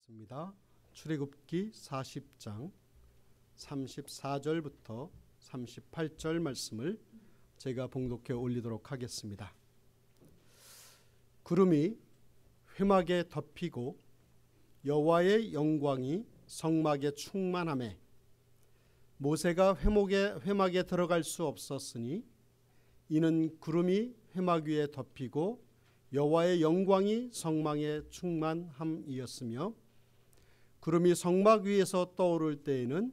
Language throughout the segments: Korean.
입니다. 출애굽기 40장 34절부터 38절 말씀을 제가 봉독해 올리도록 하겠습니다. 구름이 회막에 덮이고 여호와의 영광이 성막에 충만하매 모세가 회막에 들어갈 수 없었으니 이는 구름이 회막 위에 덮이고 여호와의 영광이 성막에 충만함이었으며 구름이 성막 위에서 떠오를 때에는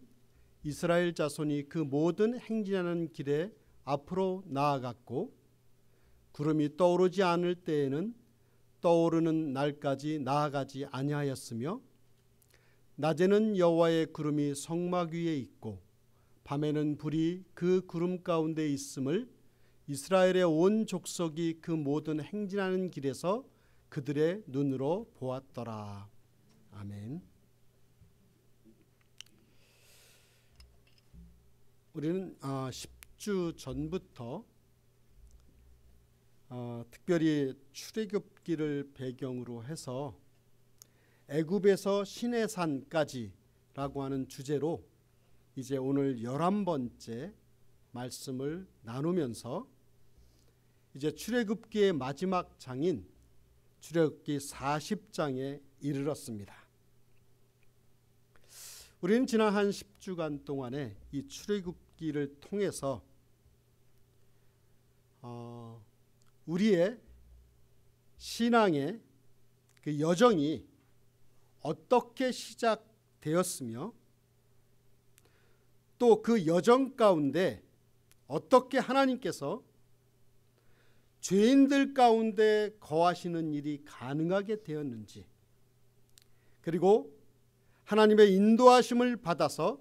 이스라엘 자손이 그 모든 행진하는 길에 앞으로 나아갔고 구름이 떠오르지 않을 때에는 떠오르는 날까지 나아가지 아니하였으며 낮에는 여호와의 구름이 성막 위에 있고 밤에는 불이 그 구름 가운데 있음을 이스라엘의 온 족속이 그 모든 행진하는 길에서 그들의 눈으로 보았더라. 아멘. 우리는 10주 전부터 특별히 출애굽기를 배경으로 해서 애굽에서 시내산까지라고 하는 주제로 이제 오늘 11번째 말씀을 나누면서 이제 출애굽기의 마지막 장인 출애굽기 40장에 이르렀습니다. 우리는 지난 한 10주간 동안에 이 출애굽기를 통해서 우리의 신앙의 그 여정이 어떻게 시작되었으며 또 그 여정 가운데 어떻게 하나님께서 죄인들 가운데 거하시는 일이 가능하게 되었는지, 그리고 하나님의 인도하심을 받아서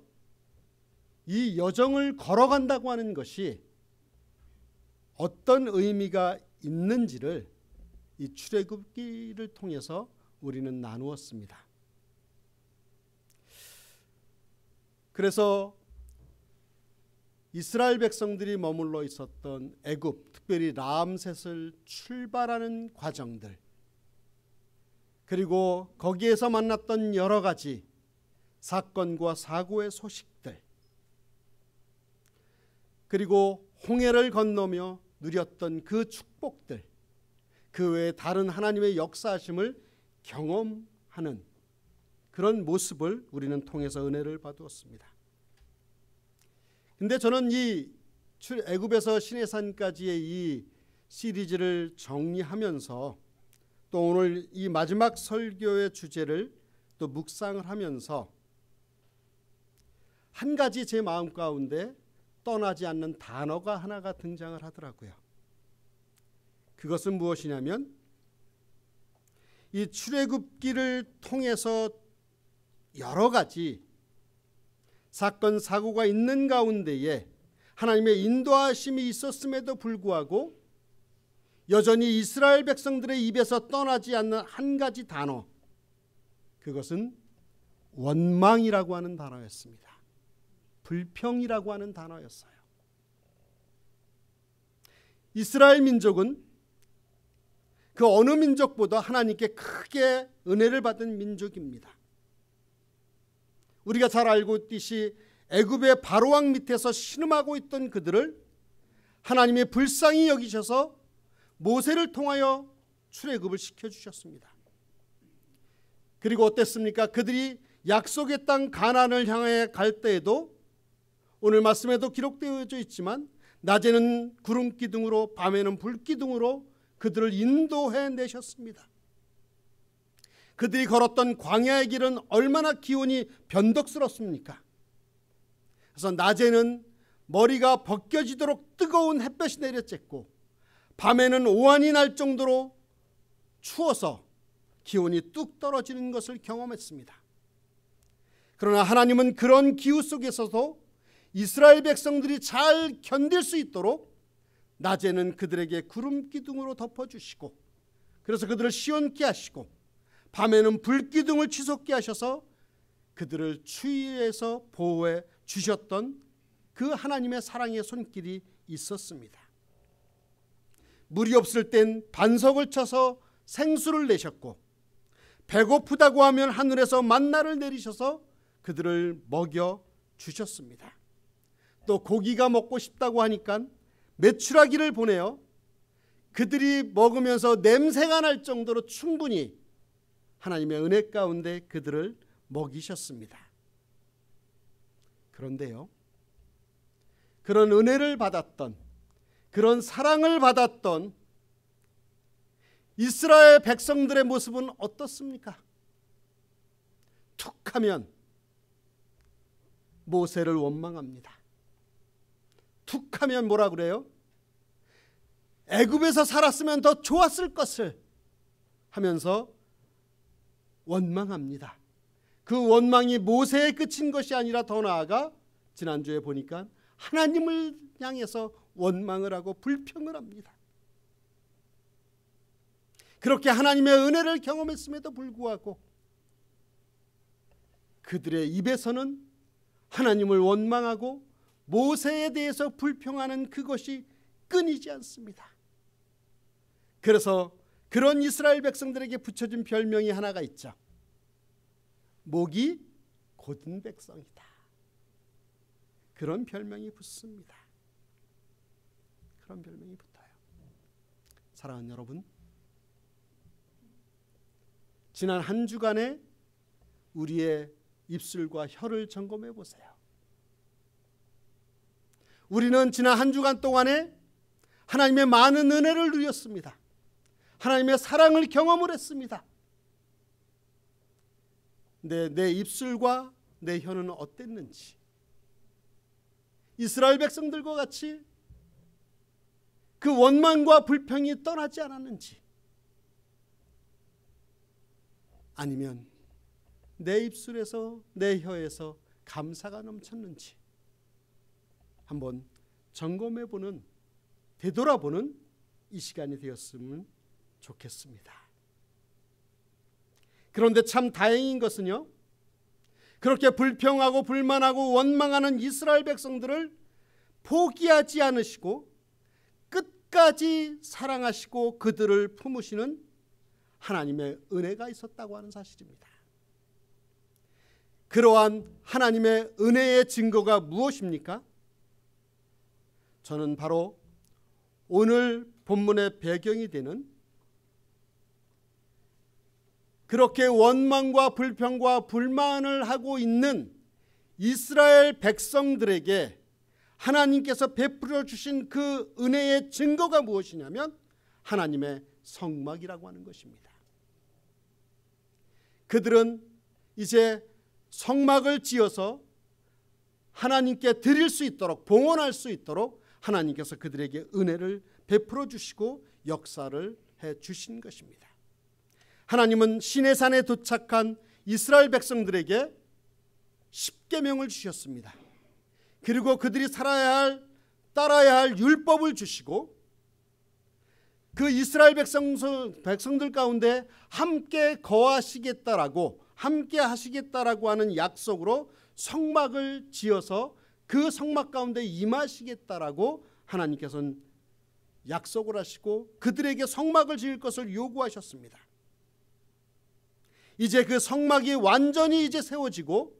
이 여정을 걸어간다고 하는 것이 어떤 의미가 있는지를 이 출애굽기를 통해서 우리는 나누었습니다. 그래서 이스라엘 백성들이 머물러 있었던 애굽, 특별히 라암셋을 출발하는 과정들, 그리고 거기에서 만났던 여러 가지 사건과 사고의 소식들, 그리고 홍해를 건너며 누렸던 그 축복들, 그 외에 다른 하나님의 역사하심을 경험하는 그런 모습을 우리는 통해서 은혜를 받았습니다. 근데 저는 이 애굽에서 시내산까지의 이 시리즈를 정리하면서 또 오늘 이 마지막 설교의 주제를 또 묵상을 하면서 한 가지 제 마음 가운데 떠나지 않는 단어가 하나가 등장을 하더라고요. 그것은 무엇이냐면 이 출애굽기를 통해서 여러 가지 사건 사고가 있는 가운데에 하나님의 인도하심이 있었음에도 불구하고 여전히 이스라엘 백성들의 입에서 떠나지 않는 한 가지 단어, 그것은 원망이라고 하는 단어였습니다. 불평이라고 하는 단어였어요. 이스라엘 민족은 그 어느 민족보다 하나님께 크게 은혜를 받은 민족입니다. 우리가 잘 알고 있듯이 애굽의 바로왕 밑에서 신음하고 있던 그들을 하나님의 불쌍히 여기셔서 모세를 통하여 출애굽을 시켜주셨습니다. 그리고 어땠습니까? 그들이 약속의 땅 가나안을 향해 갈 때에도 오늘 말씀에도 기록되어져 있지만 낮에는 구름 기둥으로 밤에는 불 기둥으로 그들을 인도해 내셨습니다. 그들이 걸었던 광야의 길은 얼마나 기온이 변덕스럽습니까? 그래서 낮에는 머리가 벗겨지도록 뜨거운 햇볕이 내려쬐고 밤에는 오한이 날 정도로 추워서 기온이 뚝 떨어지는 것을 경험했습니다. 그러나 하나님은 그런 기후 속에서도 이스라엘 백성들이 잘 견딜 수 있도록 낮에는 그들에게 구름 기둥으로 덮어주시고 그래서 그들을 시원케 하시고 밤에는 불기둥을 치솟게 하셔서 그들을 추위에서 보호해 주셨던 그 하나님의 사랑의 손길이 있었습니다. 물이 없을 땐 반석을 쳐서 생수를 내셨고 배고프다고 하면 하늘에서 만나를 내리셔서 그들을 먹여 주셨습니다. 또 고기가 먹고 싶다고 하니까 메추라기를 보내어 그들이 먹으면서 냄새가 날 정도로 충분히 하나님의 은혜 가운데 그들을 먹이셨습니다. 그런데요, 그런 은혜를 받았던, 그런 사랑을 받았던 이스라엘 백성들의 모습은 어떻습니까? 툭하면 모세를 원망합니다. 툭하면 뭐라 그래요? 애굽에서 살았으면 더 좋았을 것을 하면서 원망합니다. 그 원망이 모세에 그친 것이 아니라 더 나아가 지난주에 보니까 하나님을 향해서 원망을 하고 불평을 합니다. 그렇게 하나님의 은혜를 경험했음에도 불구하고 그들의 입에서는 하나님을 원망하고 모세에 대해서 불평하는 그것이 끊이지 않습니다. 그래서 그런 이스라엘 백성들에게 붙여진 별명이 하나가 있죠. 목이 곧은 백성이다. 그런 별명이 붙습니다. 그런 별명이 붙어요. 사랑하는 여러분, 지난 한 주간에 우리의 입술과 혀를 점검해 보세요. 우리는 지난 한 주간 동안에 하나님의 많은 은혜를 누렸습니다. 하나님의 사랑을 경험을 했습니다. 근데 내 입술과 내 혀는 어땠는지, 이스라엘 백성들과 같이 그 원망과 불평이 떠나지 않았는지, 아니면 내 입술에서 내 혀에서 감사가 넘쳤는지 한번 점검해보는, 되돌아보는 이 시간이 되었으면 좋겠습니다. 그런데 참 다행인 것은요, 그렇게 불평하고 불만하고 원망하는 이스라엘 백성들을 포기하지 않으시고 끝까지 사랑하시고 그들을 품으시는 하나님의 은혜가 있었다고 하는 사실입니다. 그러한 하나님의 은혜의 증거가 무엇입니까? 저는 바로 오늘 본문의 배경이 되는 그렇게 원망과 불평과 불만을 하고 있는 이스라엘 백성들에게 하나님께서 베풀어 주신 그 은혜의 증거가 무엇이냐면 하나님의 성막이라고 하는 것입니다. 그들은 이제 성막을 지어서 하나님께 드릴 수 있도록, 봉헌할 수 있도록 하나님께서 그들에게 은혜를 베풀어 주시고 역사를 해 주신 것입니다. 하나님은 시내산에 도착한 이스라엘 백성들에게 십계명을 주셨습니다. 그리고 그들이 살아야 할, 따라야 할 율법을 주시고 그 이스라엘 백성들 가운데 함께 거하시겠다라고, 함께 하시겠다라고 하는 약속으로 성막을 지어서 그 성막 가운데 임하시겠다라고 하나님께서는 약속을 하시고 그들에게 성막을 지을 것을 요구하셨습니다. 이제 그 성막이 완전히 이제 세워지고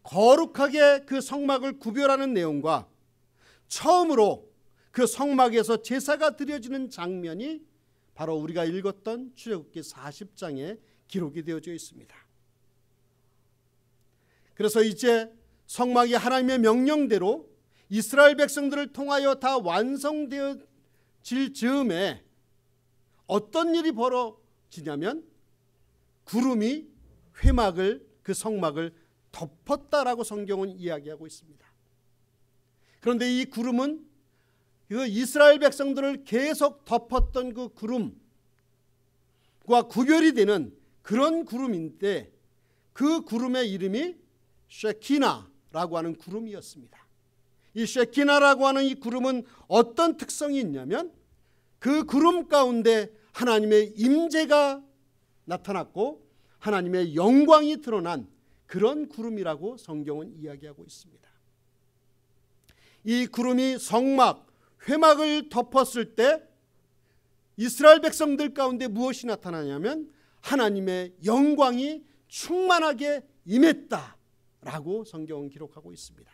거룩하게 그 성막을 구별하는 내용과 처음으로 그 성막에서 제사가 드려지는 장면이 바로 우리가 읽었던 출애굽기 40장에 기록이 되어져 있습니다. 그래서 이제 성막이 하나님의 명령대로 이스라엘 백성들을 통하여 다 완성되어질 즈음에 어떤 일이 벌어지냐면 구름이 회막을, 그 성막을 덮었다라고 성경은 이야기하고 있습니다. 그런데 이 구름은 그 이스라엘 백성들을 계속 덮었던 그 구름과 구별이 되는 그런 구름인데 그 구름의 이름이 쉐키나라고 하는 구름이었습니다. 이 쉐키나라고 하는 이 구름은 어떤 특성이 있냐면 그 구름 가운데 하나님의 임재가 나타났고 하나님의 영광이 드러난 그런 구름이라고 성경은 이야기하고 있습니다. 이 구름이 성막, 회막을 덮었을 때 이스라엘 백성들 가운데 무엇이 나타나냐면 하나님의 영광이 충만하게 임했다라고 성경은 기록하고 있습니다.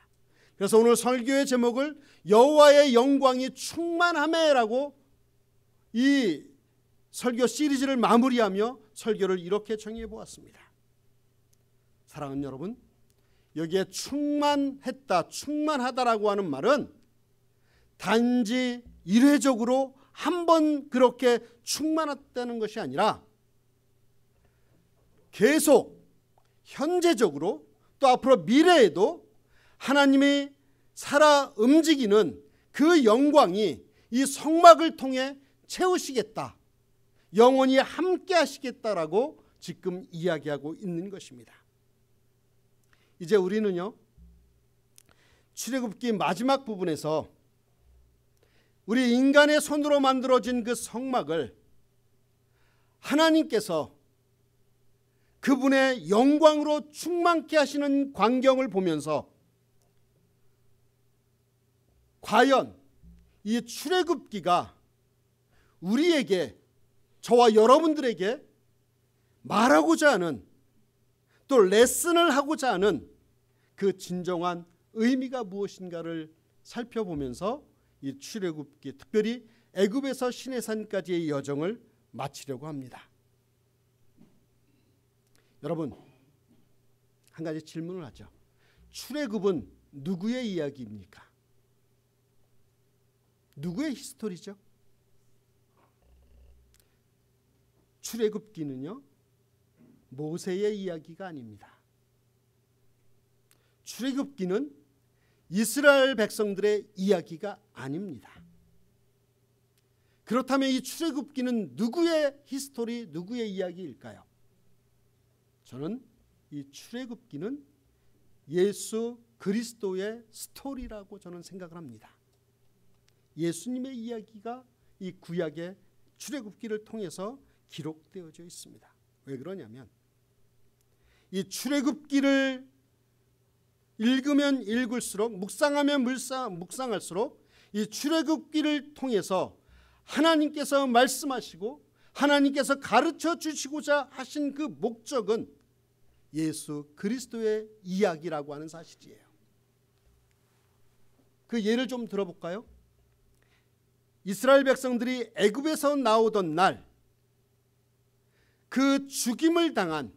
그래서 오늘 설교의 제목을 여호와의 영광이 충만하매라고 이 설교 시리즈를 마무리하며 설교를 이렇게 정의해 보았습니다. 사랑하는 여러분, 여기에 충만했다, 충만하다라고 하는 말은 단지 일회적으로 한 번 그렇게 충만했다는 것이 아니라 계속 현재적으로 또 앞으로 미래에도 하나님이 살아 움직이는 그 영광이 이 성막을 통해 채우시겠다, 영원히 함께 하시겠다라고 지금 이야기하고 있는 것입니다. 이제 우리는요, 출애굽기 마지막 부분에서 우리 인간의 손으로 만들어진 그 성막을 하나님께서 그분의 영광으로 충만케 하시는 광경을 보면서 과연 이 출애굽기가 우리에게, 저와 여러분들에게 말하고자 하는, 또 레슨을 하고자 하는 그 진정한 의미가 무엇인가를 살펴보면서 이 출애굽기, 특별히 애굽에서 시내산까지의 여정을 마치려고 합니다. 여러분, 한 가지 질문을 하죠. 출애굽은 누구의 이야기입니까? 누구의 히스토리죠? 출애굽기는요, 모세의 이야기가 아닙니다. 출애굽기는 이스라엘 백성들의 이야기가 아닙니다. 그렇다면 이 출애굽기는 누구의 히스토리, 누구의 이야기일까요? 저는 이 출애굽기는 예수 그리스도의 스토리라고 저는 생각을 합니다. 예수님의 이야기가 이 구약의 출애굽기를 통해서 기록되어져 있습니다. 왜 그러냐면 이 출애굽기를 읽으면 읽을수록, 묵상하면 묵상할수록 이 출애굽기를 통해서 하나님께서 말씀하시고 하나님께서 가르쳐 주시고자 하신 그 목적은 예수 그리스도의 이야기라고 하는 사실이에요. 그 예를 좀 들어볼까요? 이스라엘 백성들이 애굽에서 나오던 날, 그 죽임을 당한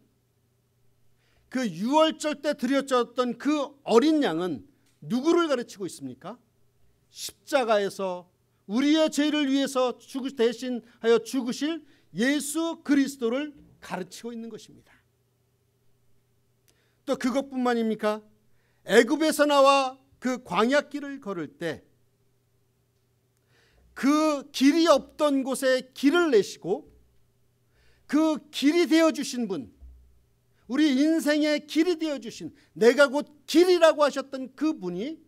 그 유월절 때 드려졌던 그 어린 양은 누구를 가르치고 있습니까? 십자가에서 우리의 죄를 위해서 대신하여 죽으실 예수 그리스도를 가르치고 있는 것입니다. 또 그것뿐만입니까? 애굽에서 나와 그 광야길을 걸을 때 그 길이 없던 곳에 길을 내시고 그 길이 되어주신 분, 우리 인생의 길이 되어주신, 내가 곧 길이라고 하셨던 그 분이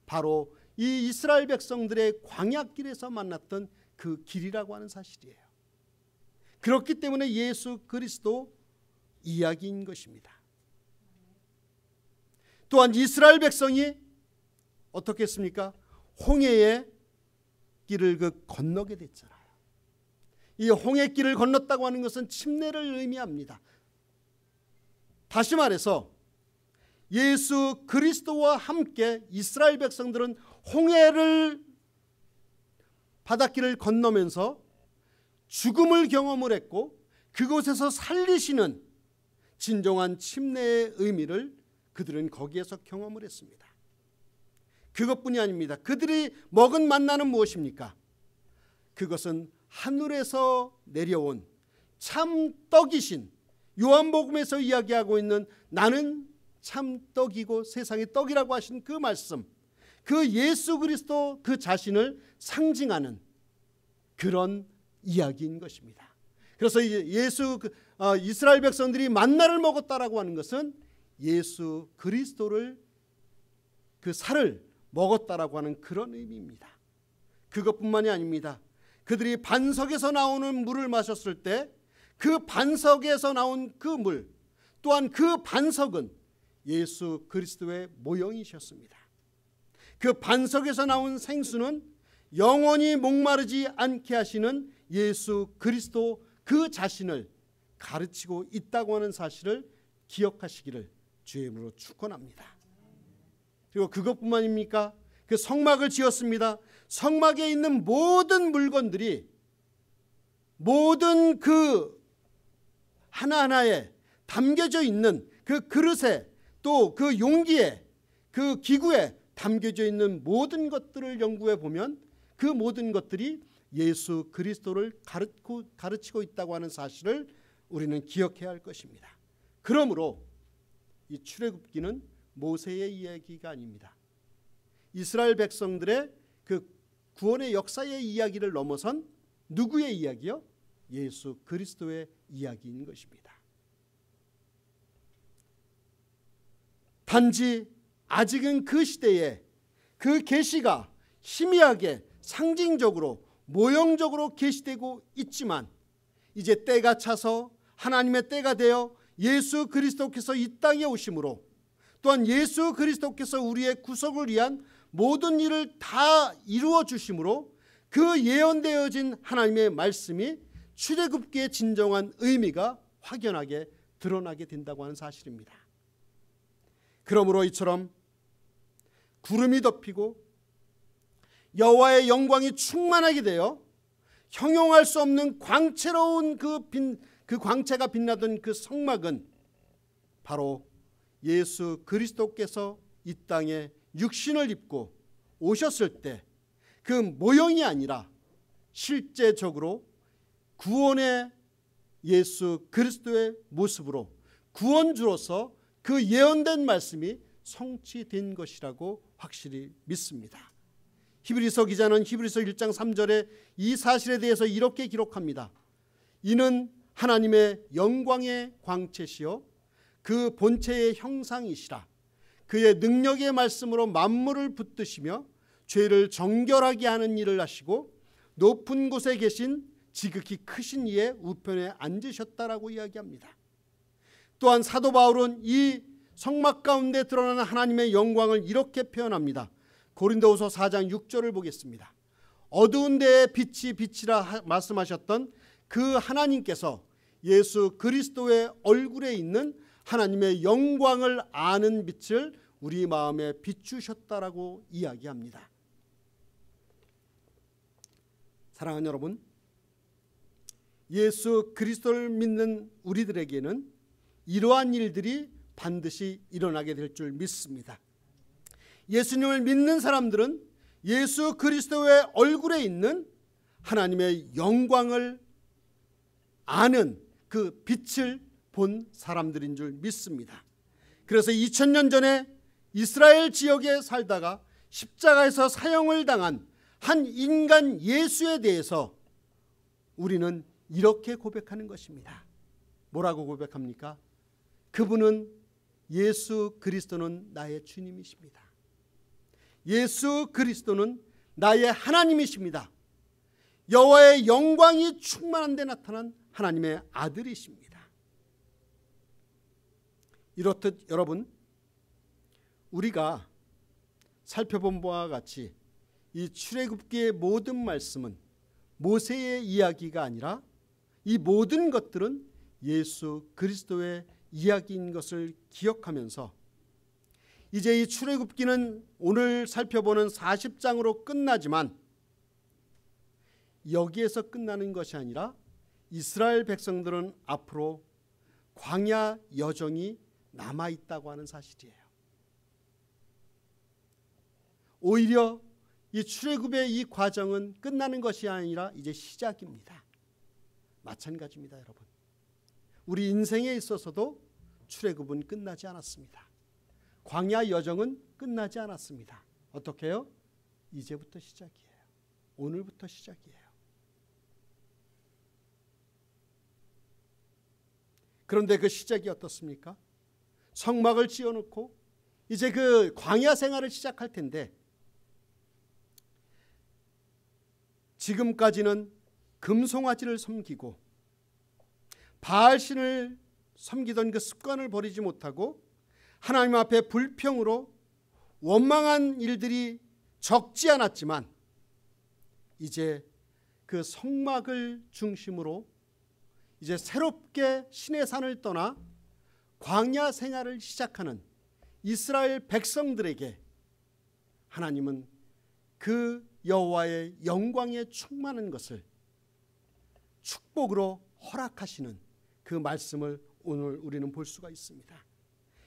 바로 이 이스라엘 백성들의 광야길에서 만났던 그 길이라고 하는 사실이에요. 그렇기 때문에 예수 그리스도 이야기인 것입니다. 또한 이스라엘 백성이 어떻게 했습니까? 홍해의 길을 건너게 됐잖아요. 이 홍해길을 건넜다고 하는 것은 침례를 의미합니다. 다시 말해서 예수 그리스도와 함께 이스라엘 백성들은 홍해를 바닷길을 건너면서 죽음을 경험을 했고 그곳에서 살리시는 진정한 침례의 의미를 그들은 거기에서 경험을 했습니다. 그것뿐이 아닙니다. 그들이 먹은 만나는 무엇입니까? 그것은 하늘에서 내려온 참 떡이신, 요한복음에서 이야기하고 있는 나는 참 떡이고 세상의 떡이라고 하신 그 말씀, 그 예수 그리스도 그 자신을 상징하는 그런 이야기인 것입니다. 그래서 이스라엘 백성들이 만나를 먹었다라고 하는 것은 예수 그리스도를, 그 살을 먹었다라고 하는 그런 의미입니다. 그것뿐만이 아닙니다. 그들이 반석에서 나오는 물을 마셨을 때 그 반석에서 나온 그 물, 또한 그 반석은 예수 그리스도의 모형이셨습니다. 그 반석에서 나온 생수는 영원히 목마르지 않게 하시는 예수 그리스도 그 자신을 가르치고 있다고 하는 사실을 기억하시기를 주의 이름으로 축원합니다. 그리고 그것뿐만입니까? 그 성막을 지었습니다. 성막에 있는 모든 물건들이 모든 그 하나하나에 담겨져 있는 그 그릇에 또 그 용기에 그 기구에 담겨져 있는 모든 것들을 연구해 보면 그 모든 것들이 예수 그리스도를 가르치고 있다고 하는 사실을 우리는 기억해야 할 것입니다. 그러므로 이 출애굽기는 모세의 이야기가 아닙니다. 이스라엘 백성들의 그 구원의 역사의 이야기를 넘어선 누구의 이야기요? 예수 그리스도의 이야기인 것입니다. 단지 아직은 그 시대에 그 계시가 희미하게 상징적으로 모형적으로 계시되고 있지만 이제 때가 차서 하나님의 때가 되어 예수 그리스도께서 이 땅에 오심으로 또한 예수 그리스도께서 우리의 구속을 위한 모든 일을 다 이루어 주심으로 그 예언되어진 하나님의 말씀이 출애굽기의 진정한 의미가 확연하게 드러나게 된다고 하는 사실입니다. 그러므로 이처럼 구름이 덮이고 여호와의 영광이 충만하게 되어 형용할 수 없는 광채로운 그 광채가 빛나던 그 성막은 바로 예수 그리스도께서 이 땅에 육신을 입고 오셨을 때 그 모형이 아니라 실제적으로 구원의 예수 그리스도의 모습으로 구원주로서 그 예언된 말씀이 성취된 것이라고 확실히 믿습니다. 히브리서 기자는 히브리서 1장 3절에 이 사실에 대해서 이렇게 기록합니다. 이는 하나님의 영광의 광채시요 그 본체의 형상이시라. 그의 능력의 말씀으로 만물을 붙드시며 죄를 정결하게 하는 일을 하시고 높은 곳에 계신 지극히 크신 이의 우편에 앉으셨다라고 이야기합니다. 또한 사도 바울은 이 성막 가운데 드러나는 하나님의 영광을 이렇게 표현합니다. 고린도후서 4장 6절을 보겠습니다. 어두운 데에 빛이 빛이라 말씀하셨던 그 하나님께서 예수 그리스도의 얼굴에 있는 하나님의 영광을 아는 빛을 우리 마음에 비추셨다라고 이야기합니다. 사랑하는 여러분, 예수 그리스도를 믿는 우리들에게는 이러한 일들이 반드시 일어나게 될 줄 믿습니다. 예수님을 믿는 사람들은 예수 그리스도의 얼굴에 있는 하나님의 영광을 아는 그 빛을 본 사람들인 줄 믿습니다. 그래서 2000년 전에 이스라엘 지역에 살다가 십자가에서 사형을 당한 한 인간 예수에 대해서 우리는 이렇게 고백하는 것입니다. 뭐라고 고백합니까? 그분은 예수 그리스도는 나의 주님이십니다. 예수 그리스도는 나의 하나님이십니다. 여호와의 영광이 충만한 데 나타난 하나님의 아들이십니다. 이렇듯 여러분, 우리가 살펴본 바와 같이 이 출애굽기의 모든 말씀은 모세의 이야기가 아니라 이 모든 것들은 예수 그리스도의 이야기인 것을 기억하면서 이제 이 출애굽기는 오늘 살펴보는 40장으로 끝나지만 여기에서 끝나는 것이 아니라 이스라엘 백성들은 앞으로 광야 여정이 남아있다고 하는 사실이에요. 오히려 이 출애굽의 이 과정은 끝나는 것이 아니라 이제 시작입니다. 마찬가지입니다, 여러분. 우리 인생에 있어서도 출애굽은 끝나지 않았습니다. 광야 여정은 끝나지 않았습니다. 어떻게 해요? 이제부터 시작이에요. 오늘부터 시작이에요. 그런데 그 시작이 어떻습니까? 성막을 지어놓고 이제 그 광야 생활을 시작할 텐데 지금까지는 금송아지를 섬기고 바알신을 섬기던 그 습관을 버리지 못하고 하나님 앞에 불평으로 원망한 일들이 적지 않았지만 이제 그 성막을 중심으로 이제 새롭게 시내산을 떠나 광야 생활을 시작하는 이스라엘 백성들에게 하나님은 그 여호와의 영광에 충만한 것을 축복으로 허락하시는 그 말씀을 오늘 우리는 볼 수가 있습니다.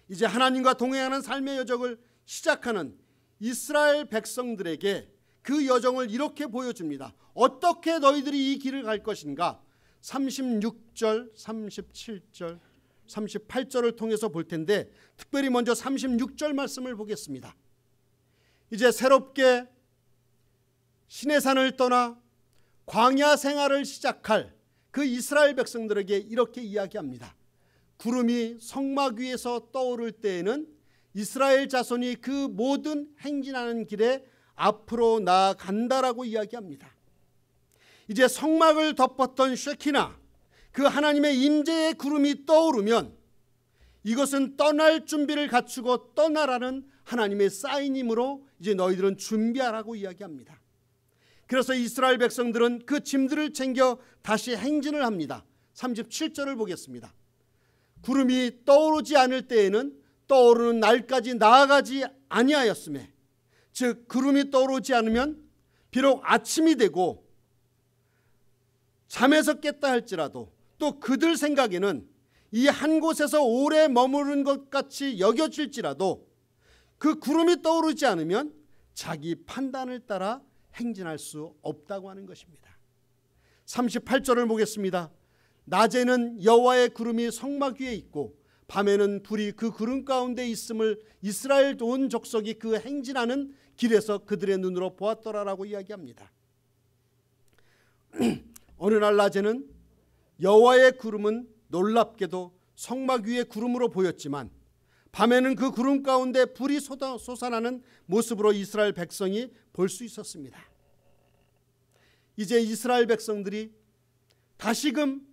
이제 하나님과 동행하는 삶의 여정을 시작하는 이스라엘 백성들에게 그 여정을 이렇게 보여줍니다. 어떻게 너희들이 이 길을 갈 것인가? 36절, 37절, 38절을 통해서 볼 텐데 특별히 먼저 36절 말씀을 보겠습니다. 이제 새롭게 시내산을 떠나 광야 생활을 시작할 그 이스라엘 백성들에게 이렇게 이야기합니다. 구름이 성막 위에서 떠오를 때에는 이스라엘 자손이 그 모든 행진하는 길에 앞으로 나아간다라고 이야기합니다. 이제 성막을 덮었던 쉐키나, 그 하나님의 임재의 구름이 떠오르면 이것은 떠날 준비를 갖추고 떠나라는 하나님의 사인이므로 이제 너희들은 준비하라고 이야기합니다. 그래서 이스라엘 백성들은 그 짐들을 챙겨 다시 행진을 합니다. 37절을 보겠습니다. 구름이 떠오르지 않을 때에는 떠오르는 날까지 나아가지 아니하였으며, 즉 구름이 떠오르지 않으면 비록 아침이 되고 잠에서 깼다 할지라도 또 그들 생각에는 이 한 곳에서 오래 머무른 것 같이 여겨질지라도 그 구름이 떠오르지 않으면 자기 판단을 따라 행진할 수 없다고 하는 것입니다. 38절을 보겠습니다. 낮에는 여호와의 구름이 성막 위에 있고 밤에는 불이 그 구름 가운데 있음을 이스라엘 온 족속이 그 행진하는 길에서 그들의 눈으로 보았더라라고 이야기합니다. 어느 날 낮에는 여호와의 구름은 놀랍게도 성막 위에 구름으로 보였지만 밤에는 그 구름 가운데 불이 솟아나는 모습으로 이스라엘 백성이 볼 수 있었습니다. 이제 이스라엘 백성들이 다시금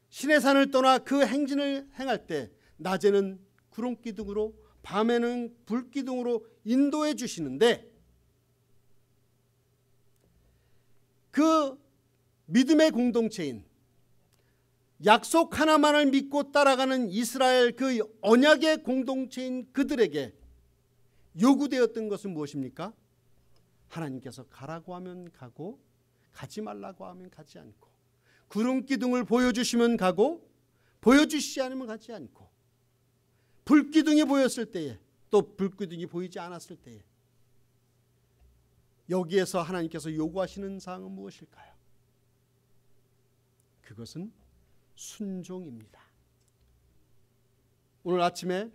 시내산을 떠나 그 행진을 행할 때 낮에는 구름 기둥으로 밤에는 불 기둥으로 인도해 주시는데, 그 믿음의 공동체인 약속 하나만을 믿고 따라가는 이스라엘 그 언약의 공동체인 그들에게 요구되었던 것은 무엇입니까? 하나님께서 가라고 하면 가고 가지 말라고 하면 가지 않고, 구름 기둥을 보여주시면 가고 보여주시지 않으면 가지 않고, 불기둥이 보였을 때에 또 불기둥이 보이지 않았을 때에 여기에서 하나님께서 요구하시는 사항은 무엇일까요? 그것은 순종입니다. 오늘 아침에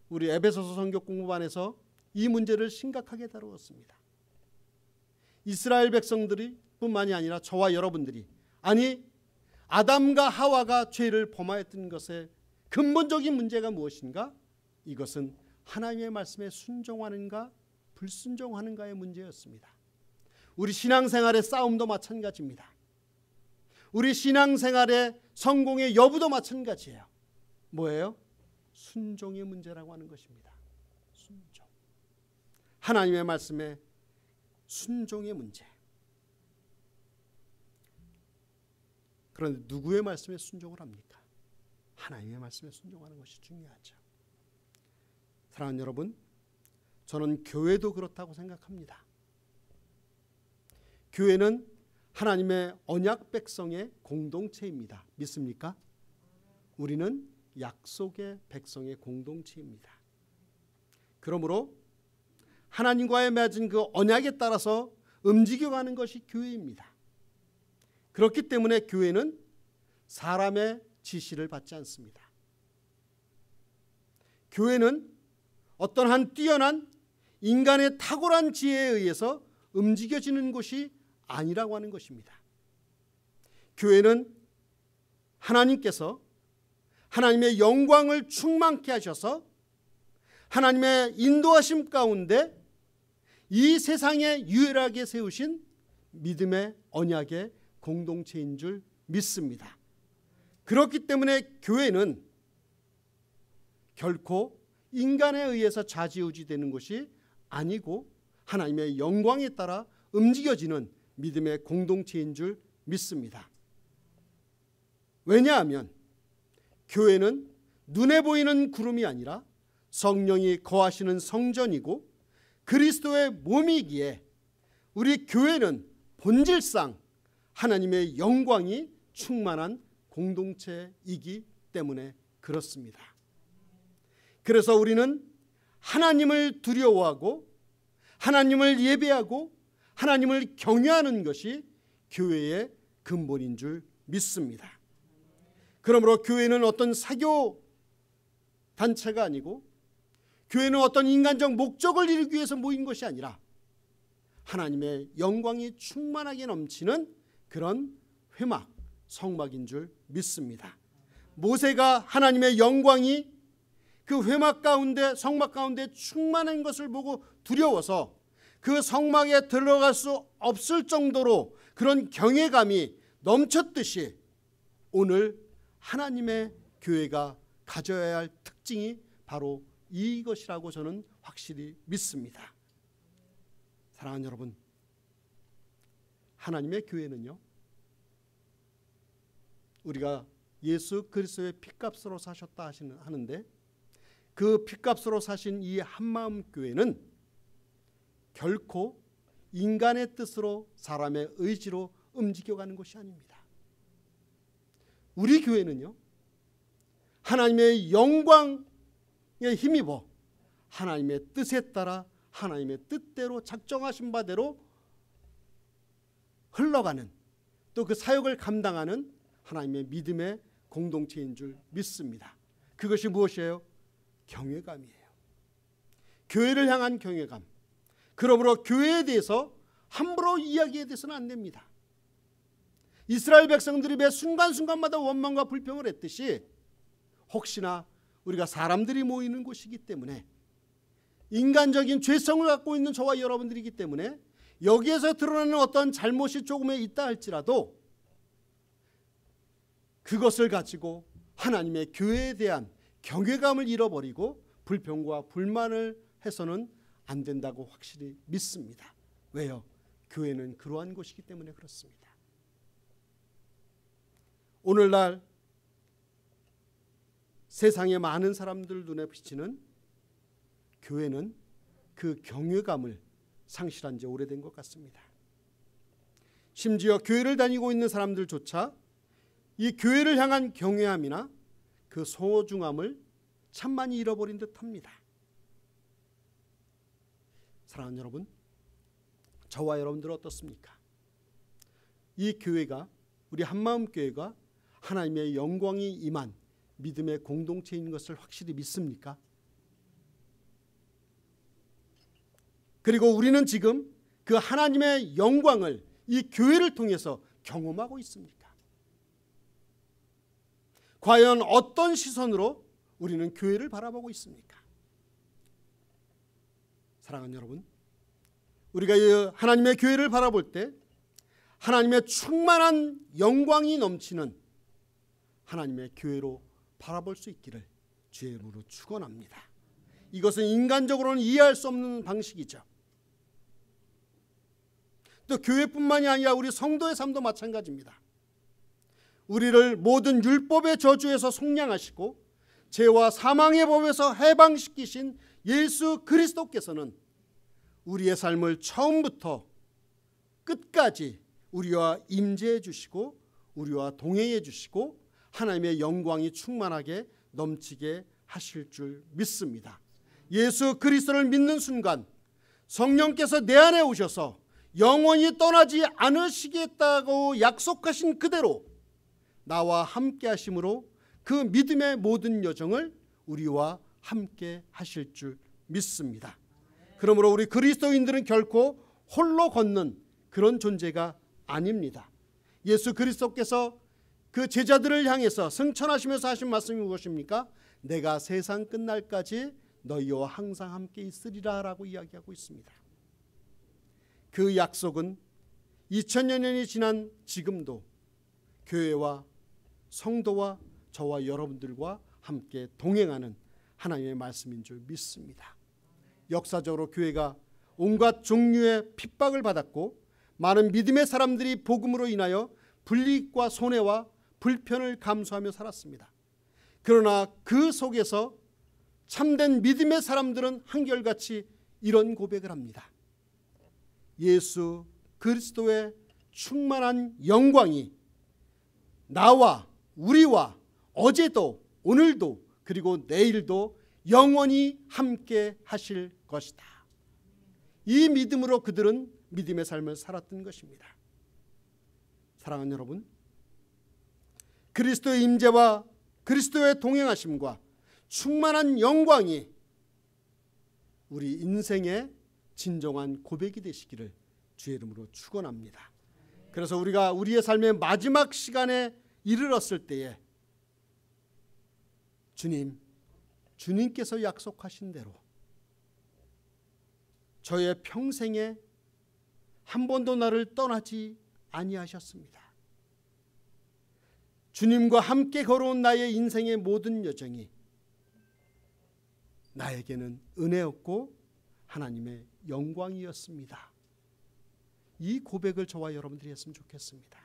우리 에베소서 성경 공부반에서 이 문제를 심각하게 다루었습니다. 이스라엘 백성들이 뿐만이 아니라 저와 여러분들이, 아니 아담과 하와가 죄를 범하였던 것의 근본적인 문제가 무엇인가? 이것은 하나님의 말씀에 순종하는가 불순종하는가의 문제였습니다. 우리 신앙생활의 싸움도 마찬가지입니다. 우리 신앙생활의 성공의 여부도 마찬가지예요. 뭐예요? 순종의 문제라고 하는 것입니다. 순종. 하나님의 말씀에 순종의 문제. 그런데 누구의 말씀에 순종을 합니까? 하나님의 말씀에 순종하는 것이 중요하죠. 사랑하는 여러분, 저는 교회도 그렇다고 생각합니다. 교회는 하나님의 언약 백성의 공동체입니다. 믿습니까? 우리는 약속의 백성의 공동체입니다. 그러므로 하나님과의 맺은 그 언약에 따라서 움직여가는 것이 교회입니다. 그렇기 때문에 교회는 사람의 지시를 받지 않습니다. 교회는 어떤 한 뛰어난 인간의 탁월한 지혜에 의해서 움직여지는 곳이 아니라고 하는 것입니다. 교회는 하나님께서 하나님의 영광을 충만케 하셔서 하나님의 인도하심 가운데 이 세상에 유일하게 세우신 믿음의 언약의 공동체인 줄 믿습니다. 그렇기 때문에 교회는 결코 인간에 의해서 좌지우지되는 것이 아니고 하나님의 영광에 따라 움직여지는 믿음의 공동체인 줄 믿습니다. 왜냐하면 교회는 눈에 보이는 구름이 아니라 성령이 거하시는 성전이고 그리스도의 몸이기에 우리 교회는 본질상 하나님의 영광이 충만한 공동체이기 때문에 그렇습니다. 그래서 우리는 하나님을 두려워하고 하나님을 예배하고 하나님을 경외하는 것이 교회의 근본인 줄 믿습니다. 그러므로 교회는 어떤 사교 단체가 아니고 교회는 어떤 인간적 목적을 이루기 위해서 모인 것이 아니라 하나님의 영광이 충만하게 넘치는 그런 회막, 성막인 줄 믿습니다. 모세가 하나님의 영광이 그 회막 가운데, 성막 가운데 충만한 것을 보고 두려워서 그 성막에 들어갈 수 없을 정도로 그런 경외감이 넘쳤듯이 오늘 하나님의 교회가 가져야 할 특징이 바로 이것이라고 저는 확실히 믿습니다. 사랑하는 여러분, 하나님의 교회는요, 우리가 예수 그리스도의 핏값으로 사셨다 하는데 그 핏값으로 사신 이 한마음 교회는 결코 인간의 뜻으로 사람의 의지로 움직여가는 것이 아닙니다. 우리 교회는요, 하나님의 영광에 힘입어 하나님의 뜻에 따라 하나님의 뜻대로 작정하신 바대로 흘러가는, 또 그 사역을 감당하는 하나님의 믿음의 공동체인 줄 믿습니다. 그것이 무엇이에요? 경외감이에요. 교회를 향한 경외감. 그러므로 교회에 대해서 함부로 이야기해 대해서는 안 됩니다. 이스라엘 백성들이 매 순간순간마다 원망과 불평을 했듯이 혹시나 우리가 사람들이 모이는 곳이기 때문에, 인간적인 죄성을 갖고 있는 저와 여러분들이기 때문에 여기에서 드러나는 어떤 잘못이 조금에 있다 할지라도 그것을 가지고 하나님의 교회에 대한 경외감을 잃어버리고 불평과 불만을 해서는 안 된다고 확실히 믿습니다. 왜요? 교회는 그러한 곳이기 때문에 그렇습니다. 오늘날 세상의 많은 사람들 눈에 비치는 교회는 그 경외감을 상실한 지 오래된 것 같습니다. 심지어 교회를 다니고 있는 사람들조차 이 교회를 향한 경외함이나 그 소중함을 참 많이 잃어버린 듯합니다. 사랑하는 여러분, 저와 여러분들은 어떻습니까? 이 교회가, 우리 한마음 교회가 하나님의 영광이 임한 믿음의 공동체인 것을 확실히 믿습니까? 그리고 우리는 지금 그 하나님의 영광을 이 교회를 통해서 경험하고 있습니까? 과연 어떤 시선으로 우리는 교회를 바라보고 있습니까? 사랑하는 여러분, 우리가 이 하나님의 교회를 바라볼 때 하나님의 충만한 영광이 넘치는 하나님의 교회로 바라볼 수 있기를 주의 이름으로 축원합니다. 이것은 인간적으로는 이해할 수 없는 방식이죠. 또 교회뿐만이 아니라 우리 성도의 삶도 마찬가지입니다. 우리를 모든 율법의 저주에서 속량하시고 죄와 사망의 법에서 해방시키신 예수 그리스도께서는 우리의 삶을 처음부터 끝까지 우리와 임재해 주시고 우리와 동행해 주시고 하나님의 영광이 충만하게 넘치게 하실 줄 믿습니다. 예수 그리스도를 믿는 순간 성령께서 내 안에 오셔서 영원히 떠나지 않으시겠다고 약속하신 그대로 나와 함께 하심으로 그 믿음의 모든 여정을 우리와 함께 하실 줄 믿습니다. 그러므로 우리 그리스도인들은 결코 홀로 걷는 그런 존재가 아닙니다. 예수 그리스도께서 그 제자들을 향해서 승천하시면서 하신 말씀이 무엇입니까? 내가 세상 끝날까지 너희와 항상 함께 있으리라 라고 이야기하고 있습니다. 그 약속은 2000여 년이 지난 지금도 교회와 성도와 저와 여러분들과 함께 동행하는 하나님의 말씀인 줄 믿습니다. 역사적으로 교회가 온갖 종류의 핍박을 받았고 많은 믿음의 사람들이 복음으로 인하여 불이익과 손해와 불편을 감수하며 살았습니다. 그러나 그 속에서 참된 믿음의 사람들은 한결같이 이런 고백을 합니다. 예수 그리스도의 충만한 영광이 나와 우리와 어제도 오늘도 그리고 내일도 영원히 함께 하실 것이다. 이 믿음으로 그들은 믿음의 삶을 살았던 것입니다. 사랑하는 여러분, 그리스도의 임재와 그리스도의 동행하심과 충만한 영광이 우리 인생의 진정한 고백이 되시기를 주의 이름으로 축원합니다. 그래서 우리가 우리의 삶의 마지막 시간에 이르렀을 때에 주님께서 약속하신 대로 저의 평생에 한 번도 나를 떠나지 아니하셨습니다. 주님과 함께 걸어온 나의 인생의 모든 여정이 나에게는 은혜였고 하나님의 영광이었습니다. 이 고백을 저와 여러분들이 했으면 좋겠습니다.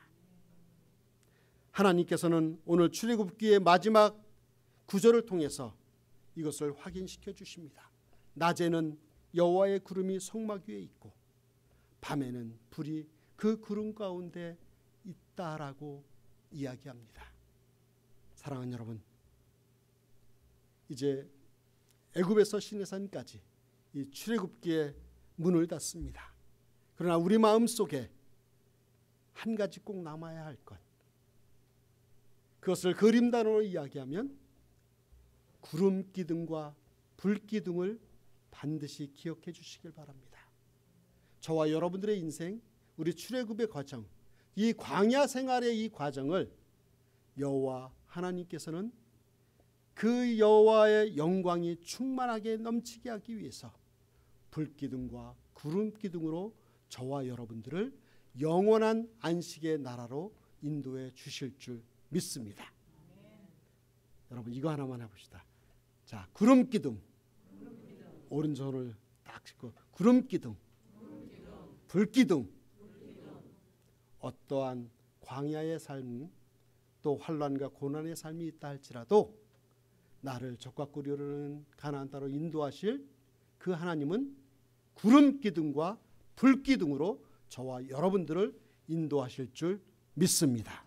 하나님께서는 오늘 출애굽기의 마지막 구절을 통해서 이것을 확인시켜 주십니다. 낮에는 여호와의 구름이 성막 위에 있고 밤에는 불이 그 구름 가운데 있다라고 이야기합니다. 사랑하는 여러분, 이제 애굽에서 시내산까지 이 출애굽기의 문을 닫습니다. 그러나 우리 마음속에 한 가지 꼭 남아야 할 것, 그것을 그림 단어로 이야기하면 구름 기둥과 불 기둥을 반드시 기억해 주시길 바랍니다. 저와 여러분들의 인생, 우리 출애굽의 과정, 이 광야 생활의 이 과정을 여호와 하나님께서는 그 여호와의 영광이 충만하게 넘치게 하기 위해서 불기둥과 구름기둥으로 저와 여러분들을 영원한 안식의 나라로 인도해 주실 줄 믿습니다. 여러분 이거 하나만 해봅시다. 자, 구름기둥, 오른손을 딱 짚고 구름기둥, 불기둥. 어떠한 광야의 삶, 또 환난과 고난의 삶이 있다 할지라도 나를 적과 꿀이르는 가나안 땅으로 인도하실 그 하나님은 구름기둥과 불기둥으로 저와 여러분들을 인도하실 줄 믿습니다.